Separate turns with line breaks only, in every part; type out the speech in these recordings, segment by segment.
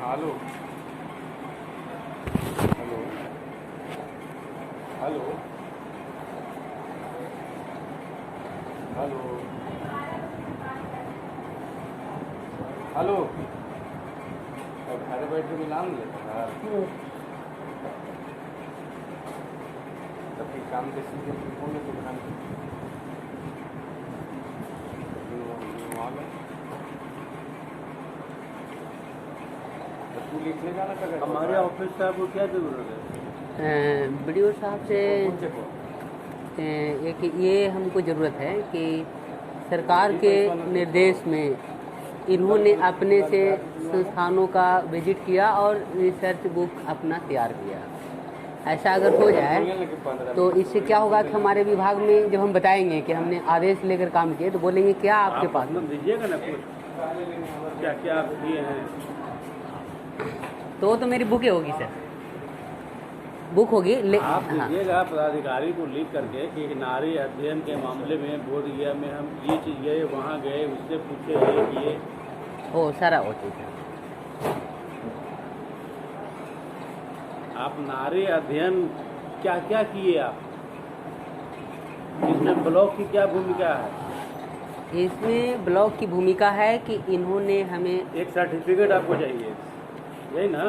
Hello hello hello hello hello अब घर बैठे मिलान लेता तब काम कैसे फोन में दुकान तू लिखने जाना था
हमारे ऑफिस साहब को क्या जरूरत है?
वीडियो साहब से एक ये हमको ज़रूरत है कि सरकार के निर्देश में इन्होंने अपने से संस्थानों का विजिट किया और रिसर्च बुक अपना तैयार किया। ऐसा अगर हो जाए तो इससे क्या होगा कि हमारे विभाग में जब हम बताएंगे कि हमने आदेश लेकर काम किए तो बोलेंगे क्या आपके पास
दीजिएगा ना कुछ क्या क्या आप किए हैं
तो मेरी बुकें होगी सर, बुक होगी।
आप दीजिएगा पदाधिकारी को लिख करके कि नारी अध्ययन के मामले में बोध गया में हम ये चीज गए वहाँ गए उससे पूछे ये किए
ओ सारा वो चीज़ है।
आप नारी अध्ययन क्या क्या किए आप? इसमें ब्लॉक की क्या भूमिका है?
इसमें ब्लॉक की भूमिका है कि इन्होंने हमें
एक सर्टिफिकेट आपको चाहिए, यही ना?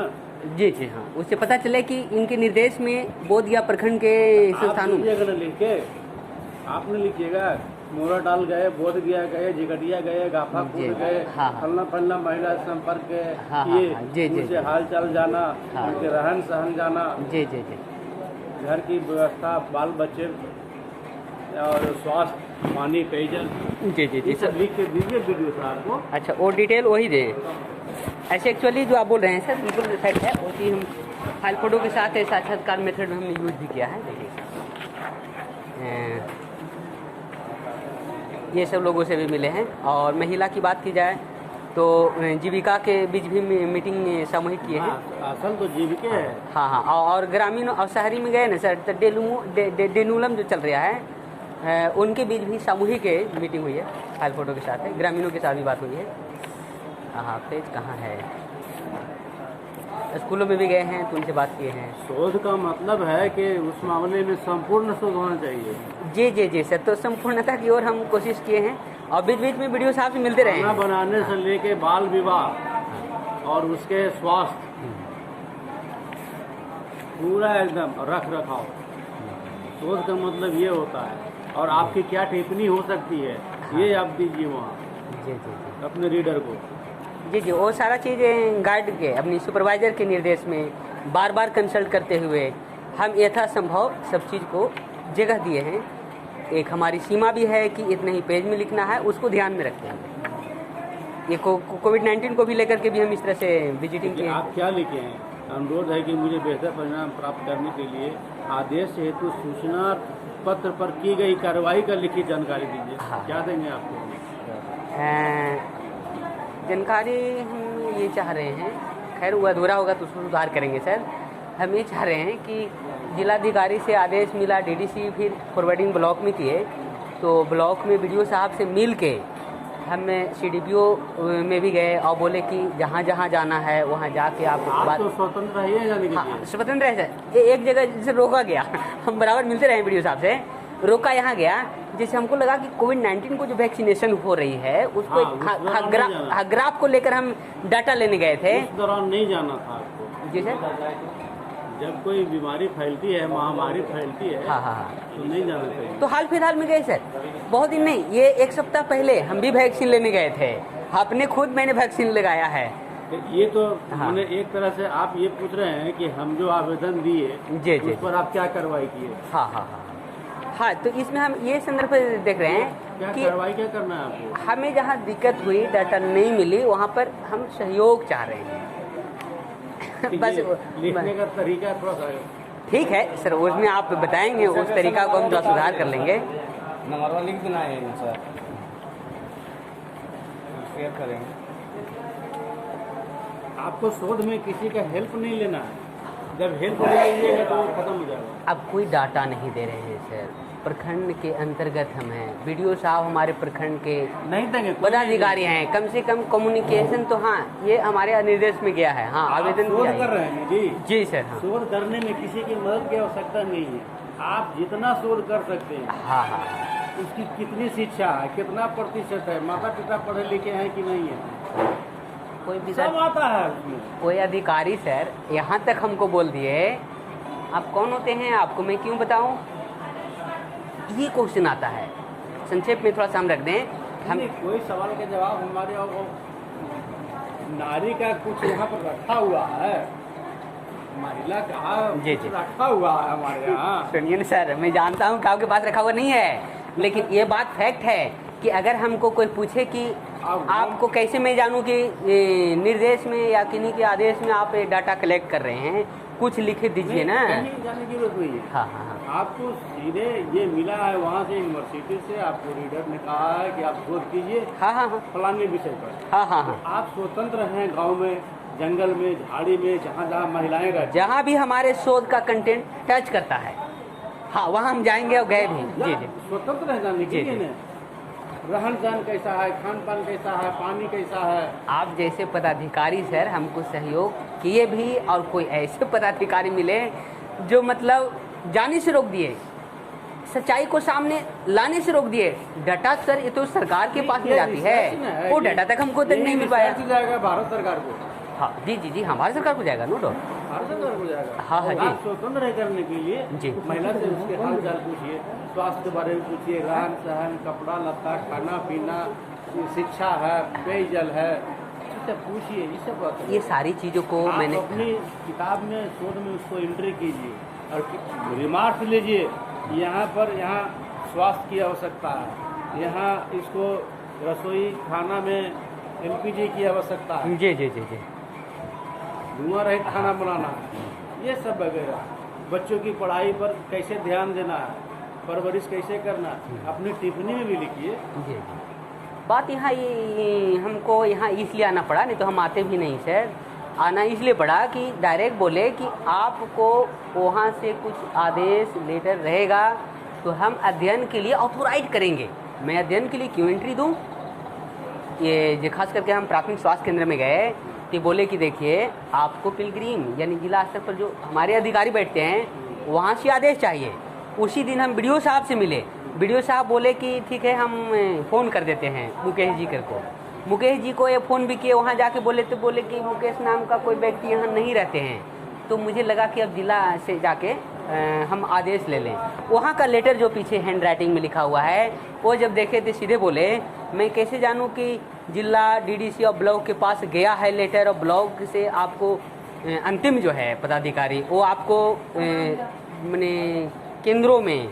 जी जी हाँ, उससे पता चले कि इनके निर्देश में बोध गया प्रखंड के संस्थानों में
लिख के आपने लिखिएगा मोराटाल गए, बोध गया गए, जिगटिया गए, गाफापुर गए, फलना फलना महिला संपर्क किए, उनसे हाल चाल जाना, उनके रहन सहन जाना,
जी जी जी,
घर की व्यवस्था, बाल बच्चे और स्वास्थ्य, पानी, पेयजल,
जी जी जी
सब लिख के दीजिए वीडियो साहब को।
अच्छा, वो डिटेल वही दें। ऐसे एक्चुअली जो आप बोल रहे हैं सर बिल्कुल सही है, वो चीज़ हम फाइल फोटो के साथ साक्षात्कार मेथड में हमने यूज भी किया है। देखिए ये सब लोगों से भी मिले हैं। और महिला की बात की जाए तो जीविका के बीच भी मीटिंग सामूहिक किए हैं।
असल तो जीविका है।
हाँ हाँ, और ग्रामीण और शहरी में गए ना सर, तो डेनूलम जो चल रहा है उनके बीच भी सामूहिक मीटिंग हुई है फाइल फोटो के साथ है। ग्रामीणों के साथ भी बात हुई है। हाँ, पेज कहाँ है? स्कूलों में भी गए हैं तो उनसे बात किए हैं।
शोध का मतलब है कि उस मामले में संपूर्ण शोध होना चाहिए।
जी जी जी सर, तो संपूर्णता की ओर हम कोशिश किए हैं और बीच बीच में वीडियो साहब से मिलते रहे हैं।
बनाने से लेके बाल विवाह और उसके स्वास्थ्य पूरा एकदम रख रखाव, शोध का मतलब ये होता है। और आपकी क्या टिप्पणी हो सकती है ये आप दीजिए वहाँ
जी जी जी
अपने रीडर को।
जी जी, वो सारा चीज़ें गार्ड के अपनी सुपरवाइजर के निर्देश में बार बार कंसल्ट करते हुए हम यथासंभव सब चीज़ को जगह दिए हैं। एक हमारी सीमा भी है कि इतने ही पेज में लिखना है, उसको ध्यान में रखते हैं। ये कोविड-19 को भी लेकर के भी हम इस तरह से विजिटिंग किए।
आप क्या लिखे हैं? अनुरोध है कि मुझे बेहतर परिणाम प्राप्त करने के लिए आदेश हेतु सूचना पत्र पर की गई कार्रवाई का लिखित जानकारी दीजिए।
हाँ।
क्या देंगे आपको?
जानकारी हम ये चाह रहे हैं, खैर वो अधूरा होगा तो उसको सुधार करेंगे सर। हम ये चाह रहे हैं कि जिलाधिकारी से आदेश मिला, डीडीसी फिर फॉरवर्डिंग ब्लॉक में किए, तो ब्लॉक में वीडियो साहब से मिल के हम सीडीपीओ में भी गए और बोले कि जहाँ जहाँ जाना है वहाँ जाके आप बात।
तो स्वतंत्र रहिए जाने के लिए।
हाँ, स्वतंत्र है सर। एक जगह जैसे रोका गया हम बराबर मिलते रहे वीडियो साहब से, रोका यहाँ गया जैसे हमको लगा कि कोविड-19 को जो वैक्सीनेशन हो रही है उसको ग्राफ को लेकर हम डाटा लेने गए थे।
उस दौरान नहीं जाना था आपको।
जी सर,
जब कोई बीमारी फैलती है, महामारी फैलती है,
हाँ हाँ हाँ,
तो नहीं जाना चाहिए।
तो हाल फिलहाल में गए सर, बहुत दिन नहीं, ये एक सप्ताह पहले हम भी वैक्सीन लेने गए थे। अपने खुद मैंने वैक्सीन लगाया है।
ये तो मैंने एक तरह से आप ये पूछ रहे हैं कि हम जो आवेदन दिए
जी
उस पर आप क्या कार्रवाई किए?
हाँ हाँ हाँ हाँ, तो इसमें हम ये संदर्भ देख रहे हैं कि
कार्रवाई क्या करना है आपको?
हमें जहाँ दिक्कत हुई, डाटा नहीं मिली, वहाँ पर हम सहयोग चाह रहे हैं। बस
लिखने का तरीका थोड़ा सा
ठीक है सर, उसमें आप बताएंगे, उस तरीका को हम थोड़ा सुधार कर लेंगे।
नंबरवा लिख देना है सर, शेयर करेंगे।
आपको शोध में किसी का हेल्प नहीं लेना है। जब हेल्प ले लीजिएगा तो वो खत्म हो जाएगा।
अब कोई डाटा नहीं दे रहे हैं सर, प्रखंड के अंतर्गत हम हैं, बीडीओ साहब हमारे प्रखंड के
नहीं देंगे,
पदाधिकारी हैं, कम से कम कम्युनिकेशन तो हाँ ये हमारे निर्देश में गया है। हाँ आवेदन
शोध
किया
कर
है।
रहे हैं जी।
जी सर। हाँ
शोध करने में किसी की मदद की आवश्यकता नहीं है। आप जितना शोध कर सकते हैं,
हाँ हाँ
उसकी कितनी शिक्षा है, कितना प्रतिशत है, माता पिता पढ़े लिखे हैं कि नहीं है,
कोई भी
सब आता है उसमें।
कोई अधिकारी सर यहाँ तक हमको बोल दिए आप कौन होते हैं, आपको मैं क्यों बताऊं, ये क्वेश्चन आता है। संक्षेप में थोड़ा सा हम रख दें हम
नहीं, कोई सवाल का जवाब हमारे और नारी का कुछ यहाँ पर रखा हुआ है, महिला का
जी,
कुछ
जी।
रखा हुआ है हमारे यहाँ।
सुनिए ना सर, मैं जानता हूँ कि आपके पास रखा हुआ नहीं है, लेकिन ये बात फैक्ट है कि अगर हमको कोई पूछे कि आपको कैसे मैं जानूँ कि निर्देश में या किन्हीं के आदेश में आप डाटा कलेक्ट कर रहे हैं, कुछ लिख दीजिए ना।
कहीं जाने की जरूरत नहीं है।
हाँ हाँ हाँ
आपको सीधे ये मिला है वहाँ से यूनिवर्सिटी से, आपको रीडर ने कहा है कि आप शोध कीजिए
हाँ हाँ हाँ
फलाने विषय पर।
हाँ हाँ हाँ
आप स्वतंत्र हैं, गांव में, जंगल में, झाड़ी में, जहाँ जहाँ महिलाएं रहती
जहाँ भी हमारे शोध का कंटेंट टच करता है, हाँ वहाँ हम जाएंगे और गए भी। जी जी
स्वतंत्र है जाने के
जी,
लिए
जी।
ना। रहन सहन कैसा है, खान पान कैसा है, पानी कैसा है।
आप जैसे पदाधिकारी सर हमको सहयोग किए भी, और कोई ऐसे पदाधिकारी मिले जो मतलब जाने से रोक दिए, सच्चाई को सामने लाने से रोक दिए। डाटा सर ये तो सरकार के पास में जाती है, वो डाटा तक हमको तक नहीं मिल पाया।
जाएगा भारत सरकार को।
हाँ जी जी जी हाँ भारत सरकार को जाएगा, नो डाउट।
भारत सरकार को जाएगा।
हाँ, हाँ,
तो
जी।
आप स्वतंत्र है करने के लिए
जी।
महिला से उसके हाल चाल पूछिए, स्वास्थ्य के बारे में पूछिए, रहन सहन, कपड़ा लत्ता, खाना पीना, शिक्षा है, पेयजल है, ये सब पूछिए, ये सब बात है।
ये सारी चीज़ों को
आप
मैंने
अपनी किताब में शोध में उसको एंट्री कीजिए और रिमार्क्स लीजिए। यहाँ पर यहाँ स्वास्थ्य की आवश्यकता है, यहाँ इसको रसोई खाना में LPG की आवश्यकता है,
जी जी जी जी
धुआं रहित खाना बनाना है, ये सब वगैरह। बच्चों की पढ़ाई पर कैसे ध्यान देना है, परवरिश कैसे करना है, अपनी टिप्पणी में भी लिखिए।
जी जी बात यहाँ ये हमको यहाँ इसलिए आना पड़ा, नहीं तो हम आते भी नहीं सर। आना इसलिए पड़ा कि डायरेक्ट बोले कि आपको वहाँ से कुछ आदेश लेटर रहेगा तो हम अध्ययन के लिए ऑथोराइज करेंगे। मैं अध्ययन के लिए क्यों एंट्री दूँ? ये खास करके हम प्राथमिक स्वास्थ्य केंद्र में गए तो बोले कि देखिए आपको पिलग्रीम यानी जिला स्तर पर जो हमारे अधिकारी बैठते हैं वहाँ से आदेश चाहिए। उसी दिन हम BDO साहब से मिले, BDO साहब बोले कि ठीक है हम फ़ोन कर देते हैं मुकेश जी कर को। मुकेश जी को ये फ़ोन भी किए, वहाँ जाके बोले तो बोले कि मुकेश नाम का कोई व्यक्ति यहाँ नहीं रहते हैं। तो मुझे लगा कि अब जिला से जाके हम आदेश ले लें। वहाँ का लेटर जो पीछे हैंड राइटिंग में लिखा हुआ है वो जब देखे तो सीधे बोले मैं कैसे जानूँ कि जिला DDC और ब्लॉक के पास गया है लेटर, और ब्लॉक से आपको अंतिम जो है पदाधिकारी वो आपको मैंने केंद्रों में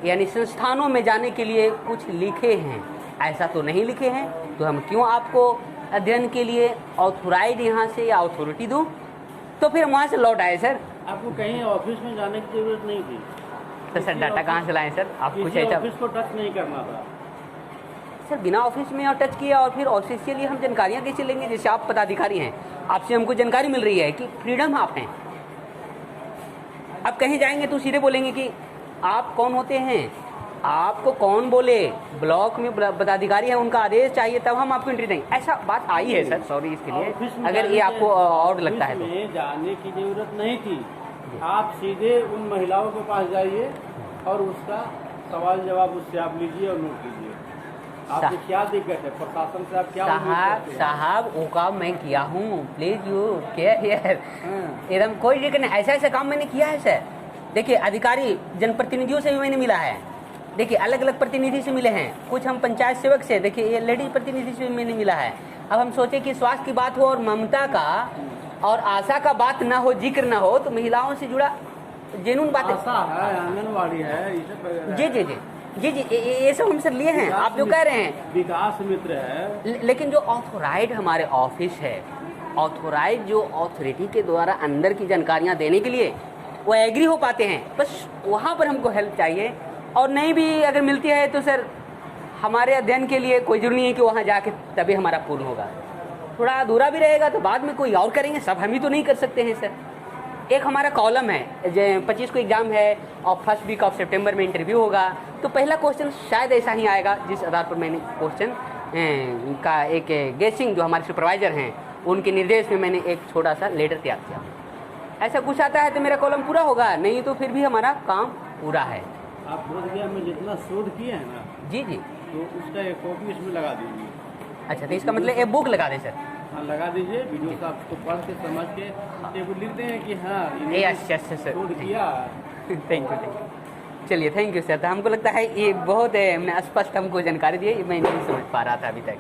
यानी संस्थानों में जाने के लिए कुछ लिखे हैं। ऐसा तो नहीं लिखे हैं, तो हम क्यों आपको अध्ययन के लिए ऑथोराइज यहाँ से या अथॉरिटी दूँ? तो फिर वहाँ से लौट आए सर।
आपको कहीं ऑफिस में जाने की जरूरत नहीं थी।
तो सर डाटा कहाँ से लाएं सर? आप कुछ
किसी
ऐसा
ऑफिस को टच नहीं करना था।
सर बिना ऑफिस में और टच किया और फिर ऑफिशियली हम जानकारियाँ कैसे लेंगे? जैसे आप पदाधिकारी हैं, आपसे हमको जानकारी मिल रही है कि फ्रीडम आप हैं, आप कहीं जाएंगे तो सीधे बोलेंगे कि आप कौन होते हैं, आपको कौन बोले, ब्लॉक में पदाधिकारी है उनका आदेश चाहिए तब हम आपको एंट्री देंगे। ऐसा बात आई है सर, सॉरी इसके लिए अगर ये आपको और लगता है तो।
जाने की जरूरत नहीं थी, आप सीधे उन महिलाओं के पास जाइए और उसका सवाल जवाब उससे आप लीजिए और नोट कीजिए। आपको क्या दिक्कत है, प्रशासन से आप क्या उम्मीद करते हैं?
साहब वो काम मैं किया हूँ, प्लीज यू केयर हियर, एकदम कोई दिक्कत नहीं। ऐसा ऐसा काम मैंने किया है सर। देखिए अधिकारी जनप्रतिनिधियों से भी मैंने मिला है, देखिए अलग अलग प्रतिनिधि से मिले हैं, कुछ हम पंचायत सेवक से, देखिए ये लेडीज प्रतिनिधि से भी मैंने मिला है। अब हम सोचे कि स्वास्थ्य की बात हो और ममता का और आशा का बात ना हो, जिक्र ना हो, तो महिलाओं से जुड़ा जेन्युइन बात
आशा है, आंगनवाड़ी है, ये सब वगैरह
जी जी जी जी जी ये सब हम सर लिए हैं। आप जो कह रहे हैं
विकास मित्र है,
लेकिन जो ऑथोराइड हमारे ऑफिस है, ऑथोराइड जो अथॉरिटी के द्वारा अंदर की जानकारियां देने के लिए वो एग्री हो पाते हैं, बस वहाँ पर हमको हेल्प चाहिए। और नहीं भी अगर मिलती है तो सर हमारे अध्ययन के लिए कोई जरूरी नहीं है कि वहाँ जाके तभी हमारा पूर्ण होगा, थोड़ा अधूरा भी रहेगा तो बाद में कोई और करेंगे, सब हम ही तो नहीं कर सकते हैं सर। एक हमारा कॉलम है, 25 को एग्ज़ाम है और फर्स्ट वीक ऑफ सितंबर में इंटरव्यू होगा। तो पहला क्वेश्चन शायद ऐसा ही आएगा जिस आधार पर मैंने क्वेश्चन का एक गेसिंग जो हमारे सुपरवाइज़र हैं उनके निर्देश में मैंने एक छोटा सा लेटर तैयार किया। ऐसा कुछ आता है तो मेरा कॉलम पूरा होगा, नहीं तो फिर भी हमारा काम पूरा है।
आप बोधगया में जितना शोध किए हैं ना,
जी जी,
तो उसका एक कॉपी इसमें लगा दीजिए।
अच्छा, तो इसका मतलब एक बुक लगा दें सर?
हाँ, लगा दीजिए। वीडियो का आपको पढ़ के समझ के एक लिखते हैं कि हाँ
अच्छा सर,
शोध किया।
Thank you. चलिए, थैंक यू सर। तो हमको लगता है ये बहुत हमने स्पष्ट हमको जानकारी दी है, मैं नहीं समझ पा रहा था अभी तक।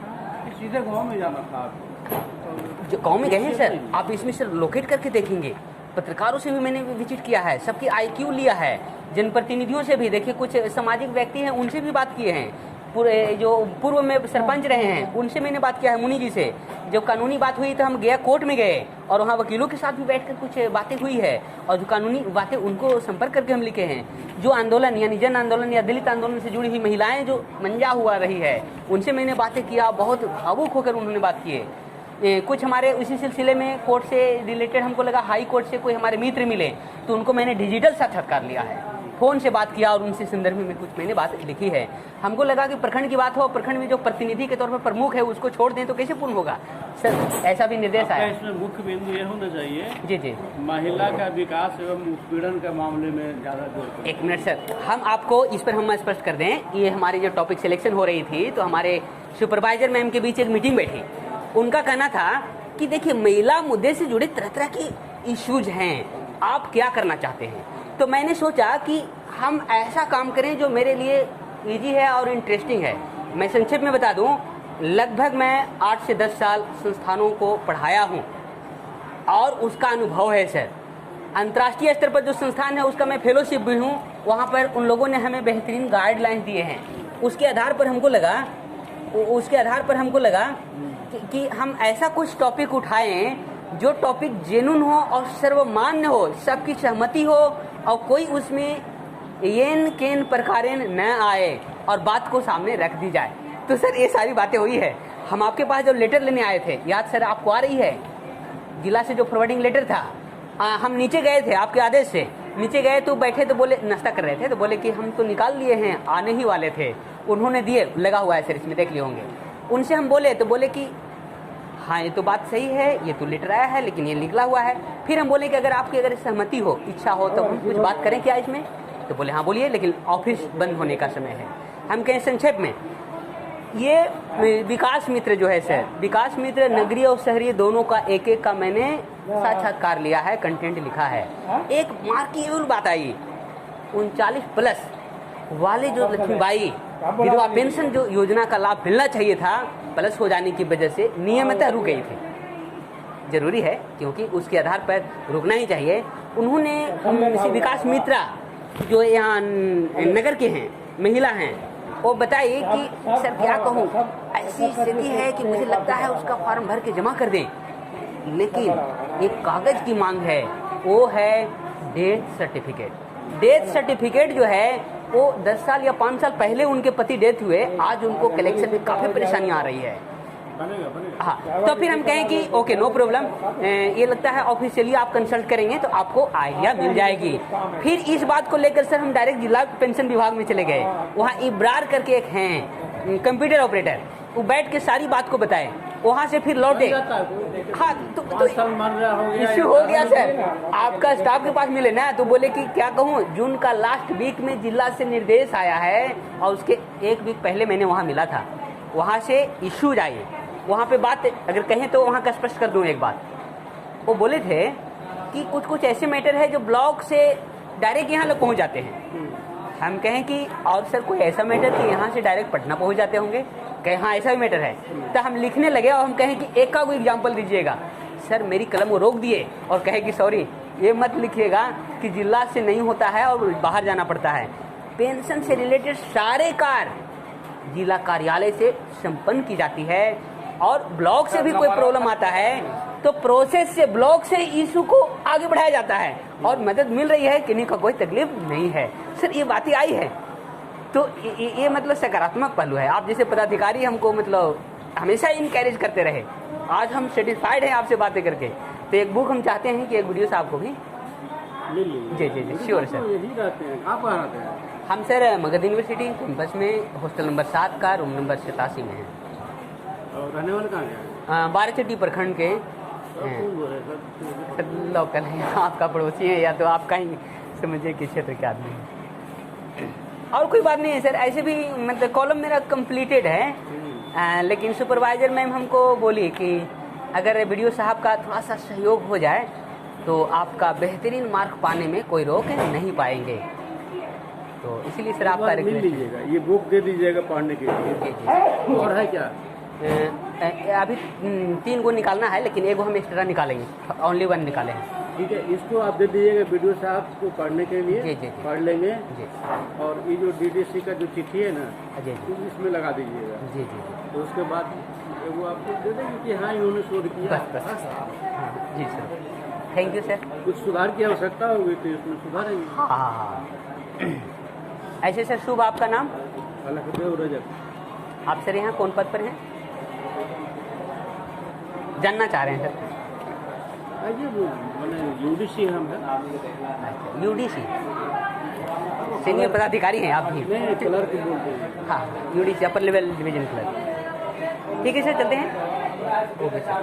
सीधे गाँव में जाना था आपको।
जो गाँव में गए हैं सर, आप इसमें सर लोकेट करके देखेंगे। पत्रकारों से भी मैंने विजिट किया है, सबकी IQ लिया है, जनप्रतिनिधियों से भी देखिए, कुछ सामाजिक व्यक्ति हैं उनसे भी बात किए हैं, पूरे जो पूर्व में सरपंच रहे हैं उनसे मैंने बात किया है, मुनि जी से। जब कानूनी बात हुई तो हम गया कोर्ट में गए और वहाँ वकीलों के साथ भी बैठकर कुछ बातें हुई है और जो कानूनी बातें उनको संपर्क करके हम लिखे हैं। जो आंदोलन यानी जन आंदोलन या दलित आंदोलन से जुड़ी हुई महिलाएं जो मंजा हुआ रही है उनसे मैंने बातें किया, बहुत भावुक होकर उन्होंने बात किए। कुछ हमारे उसी सिलसिले में कोर्ट से रिलेटेड हमको लगा हाई कोर्ट से कोई हमारे मित्र मिले तो उनको मैंने डिजिटल साक्षात्कार लिया है, फ़ोन से बात किया और उनसे संदर्भ में कुछ मैंने बात लिखी है। हमको लगा कि प्रखंड की बात हो, प्रखंड में जो प्रतिनिधि के तौर पर प्रमुख है उसको छोड़ दें तो कैसे पूर्ण होगा सर, ऐसा भी निर्देश आया।
इसमें मुख्य बिंदु यह होना चाहिए
जी जी,
महिला का विकास एवं उत्पीड़न के मामले में ज़्यादा जोर।
एक मिनट सर, हम आपको इस पर हम स्पष्ट कर दें। ये हमारी जो टॉपिक सिलेक्शन हो रही थी तो हमारे सुपरवाइजर मैम के बीच एक मीटिंग बैठी, उनका कहना था कि देखिए महिला मुद्दे से जुड़े तरह तरह के इश्यूज हैं, आप क्या करना चाहते हैं। तो मैंने सोचा कि हम ऐसा काम करें जो मेरे लिए इजी है और इंटरेस्टिंग है। मैं संक्षेप में बता दूं, लगभग मैं 8 से 10 साल संस्थानों को पढ़ाया हूं और उसका अनुभव है सर। अंतर्राष्ट्रीय स्तर पर जो संस्थान है उसका मैं फेलोशिप भी हूं, वहां पर उन लोगों ने हमें बेहतरीन गाइडलाइन दिए हैं। उसके आधार पर हमको लगा कि हम ऐसा कुछ टॉपिक उठाएं जो टॉपिक जेन्युइन हो और सर्वमान्य हो, सबकी सहमति हो और कोई उसमें येन केन प्रकारेण न आए और बात को सामने रख दी जाए। तो सर ये सारी बातें हुई है। हम आपके पास जो लेटर लेने आए थे, याद सर आपको आ रही है, जिला से जो फॉरवर्डिंग लेटर था, हम नीचे गए थे आपके आदेश से, नीचे गए तो बैठे तो बोले, नाश्ता कर रहे थे तो बोले कि हम तो निकाल लिए हैं, आने ही वाले थे। उन्होंने दिए, लगा हुआ है सर इसमें, देख लिए होंगे। उनसे हम बोले तो बोले कि हाँ ये तो बात सही है, ये तो लेटर आया है लेकिन ये निकला हुआ है। फिर हम बोले कि अगर आपकी अगर सहमति हो, इच्छा हो तो हम कुछ बात करें क्या इसमें। तो बोले हाँ बोलिए, लेकिन ऑफिस बंद होने का समय है। हम कहें संक्षेप में, ये विकास मित्र जो है सर, विकास मित्र नगरीय और शहरी दोनों का एक एक का मैंने साक्षात्कार लिया है, कंटेंट लिखा है। एक मार्केबल बात आई, 39+ वाले जो लक्ष्मीबाई विधवा पेंशन जो योजना का लाभ मिलना चाहिए था, प्लस हो जाने की वजह से नियमितता रुक गई थी। जरूरी है क्योंकि उसके आधार पर रुकना ही चाहिए। उन्होंने विकास मित्रा जो यहाँ नगर के हैं, महिला हैं, वो बताइए कि सर क्या कहूँ, ऐसी स्थिति है कि मुझे लगता है उसका फॉर्म भर के जमा कर दें, लेकिन एक कागज की मांग है, वो है डेथ सर्टिफिकेट। डेथ सर्टिफिकेट जो है वो 10 साल या 5 साल पहले उनके पति डेथ हुए, आज उनको कलेक्शन में काफ़ी परेशानी आ रही है। हाँ, तो फिर हम कहें कि ओके नो प्रॉब्लम, ये लगता है ऑफिशियली आप कंसल्ट करेंगे तो आपको आइडिया मिल जाएगी। फिर इस बात को लेकर सर हम डायरेक्ट जिला पेंशन विभाग में चले गए। वहाँ इब्रार करके एक हैं कंप्यूटर ऑपरेटर, वो बैठ के सारी बात को बताए। वहाँ से फिर लौटे। हाँ तो इश्यू हो गया सर, आपका स्टाफ के पास मिले ना, तो बोले कि क्या कहूँ, जून का लास्ट वीक में जिला से निर्देश आया है और उसके 1 वीक पहले मैंने वहाँ मिला था, वहाँ से इश्यूज आए। वहाँ पे बात अगर कहें तो वहाँ का स्पष्ट कर दूँ एक बात, वो बोले थे कि कुछ ऐसे मैटर है जो ब्लॉक से डायरेक्ट यहाँ लोग पहुँच जाते हैं। हम कहें कि और सर कोई ऐसा मैटर कि यहाँ से डायरेक्ट पटना पहुँच जाते होंगे, कहें हाँ ऐसा भी मैटर है। तो हम लिखने लगे और हम कहें कि एक का कोई एग्जाम्पल दीजिएगा। सर मेरी कलम वो रोक दिए और कहे कि सॉरी ये मत लिखिएगा कि जिला से नहीं होता है और बाहर जाना पड़ता है। पेंशन से रिलेटेड सारे कार्य जिला कार्यालय से संपन्न की जाती है और ब्लॉक से भी कोई प्रॉब्लम आता है तो प्रोसेस से ब्लॉक से इशू को आगे बढ़ाया जाता है और मदद मिल रही है, किन्हीं का कोई तकलीफ नहीं है। सर ये बातें आई है तो ये मतलब सकारात्मक पहलू है। आप जैसे पदाधिकारी हमको मतलब हमेशा इनकरेज करते रहे, आज हम सेटिस्फाइड हैं आपसे बातें करके। तो एक बुक हम चाहते हैं कि एक वीडियो से आपको भी
मिल लीजिए।
जी जी जी श्योर
तो
सर।
यही रहते हैं, आप कहाँ रहते हैं?
हम सर मगध यूनिवर्सिटी कैंपस में हॉस्टल नंबर 7 का रूम नंबर 87 में है।
और रहने वाले कहाँ के हैं?
बाराचट्टी प्रखंड के
कौन बोल रहे हैं सर?
सर लोकल है, आपका पड़ोसी है या तो आपका ही समझिए किस क्षेत्र के आदमी हैं। और कोई बात नहीं है सर, ऐसे भी मतलब कॉलम मेरा कंप्लीटेड है, लेकिन सुपरवाइजर मैम हमको बोली कि अगर वीडियो साहब का थोड़ा सा सहयोग हो जाए तो आपका बेहतरीन मार्क पाने में कोई रोक नहीं पाएंगे। तो इसीलिए सर आपका
मिल
रिक्वेस्ट
लीजिएगा, ये बुक दे दीजिएगा पढ़ने के लिए।
जी जी।
और है क्या?
अभी 3 गो निकालना है, लेकिन एगो हम एक्स्ट्रा निकालेंगे, ओनली 1 निकाले हैं।
ठीक है, इसको आप दे दीजिएगा वीडियो साहब को पढ़ने के लिए।
जी, जी, जी।
पढ़ लेंगे।
जी
और ये जो डीडीसी का जो चिट्ठी है ना,
जी जी
इसमें लगा दीजिएगा।
जी जी जी
तो उसके बाद वो आपको दे देंगे कि हाँ इन्होंने शोध किया।
बस बस हाँ जी सर, थैंक यू सर।
कुछ सुधार की आवश्यकता होगी तो इसमें सुधारेंगे।
हाँ हाँ हाँ। ऐसे सर शुभ आपका नाम?
अलखदेव रजक।
आप सर यहाँ कौन पद पर हैं, जानना चाह रहे हैं सर?
आइए, वो मैंने यूडीसी हम है।
यूडीसी सीनियर पदाधिकारी हैं आप भी?
नहीं, क्लर्क बोलते हैं।
हाँ UDC upper level division clerk. ठीक है सर, चलते हैं। Okay sir.